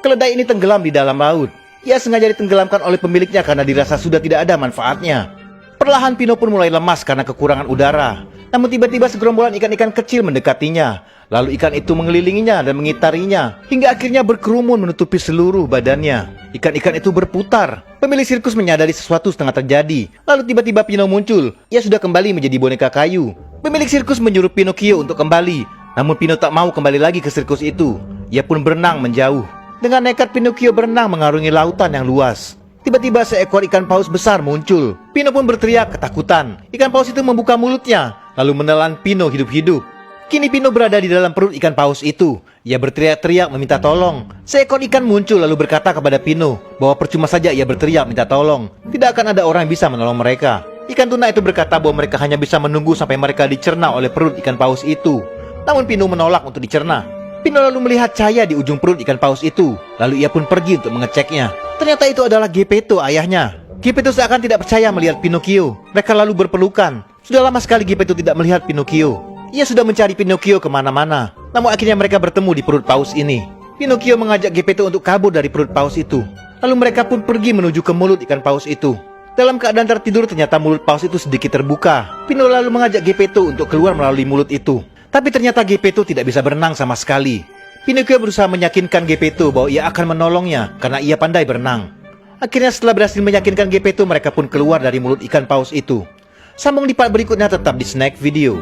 Keledai ini tenggelam di dalam laut. Ia sengaja ditenggelamkan oleh pemiliknya karena dirasa sudah tidak ada manfaatnya. Perlahan Pino pun mulai lemas karena kekurangan udara. Namun tiba-tiba segerombolan ikan-ikan kecil mendekatinya. Lalu ikan itu mengelilinginya dan mengitarinya hingga akhirnya berkerumun menutupi seluruh badannya. Ikan-ikan itu berputar. Pemilik sirkus menyadari sesuatu setengah terjadi. Lalu tiba-tiba Pino muncul. Ia sudah kembali menjadi boneka kayu. Pemilik sirkus menyuruh Pinocchio untuk kembali. Namun Pino tak mau kembali lagi ke sirkus itu. Ia pun berenang menjauh. Dengan nekat Pinocchio berenang mengarungi lautan yang luas. Tiba-tiba seekor ikan paus besar muncul. Pino pun berteriak ketakutan. Ikan paus itu membuka mulutnya, lalu menelan Pino hidup-hidup. Kini Pino berada di dalam perut ikan paus itu. Ia berteriak-teriak meminta tolong. Seekor ikan muncul lalu berkata kepada Pino bahwa percuma saja ia berteriak minta tolong. Tidak akan ada orang yang bisa menolong mereka. Ikan tuna itu berkata bahwa mereka hanya bisa menunggu sampai mereka dicerna oleh perut ikan paus itu. Namun Pino menolak untuk dicerna. Pino lalu melihat cahaya di ujung perut ikan paus itu. Lalu ia pun pergi untuk mengeceknya. Ternyata itu adalah Geppetto, ayahnya. Geppetto seakan tidak percaya melihat Pinocchio. Mereka lalu berpelukan. Sudah lama sekali Geppetto tidak melihat Pinocchio. Ia sudah mencari Pinocchio kemana-mana. Namun akhirnya mereka bertemu di perut paus ini. Pinocchio mengajak Geppetto untuk kabur dari perut paus itu. Lalu mereka pun pergi menuju ke mulut ikan paus itu. Dalam keadaan tertidur ternyata mulut paus itu sedikit terbuka. Pino lalu mengajak Geppetto untuk keluar melalui mulut itu. Tapi ternyata Geppetto tidak bisa berenang sama sekali. Pinocchio berusaha meyakinkan Geppetto bahwa ia akan menolongnya karena ia pandai berenang. Akhirnya setelah berhasil meyakinkan Geppetto, mereka pun keluar dari mulut ikan paus itu. Sambung di part berikutnya tetap di Snack Video.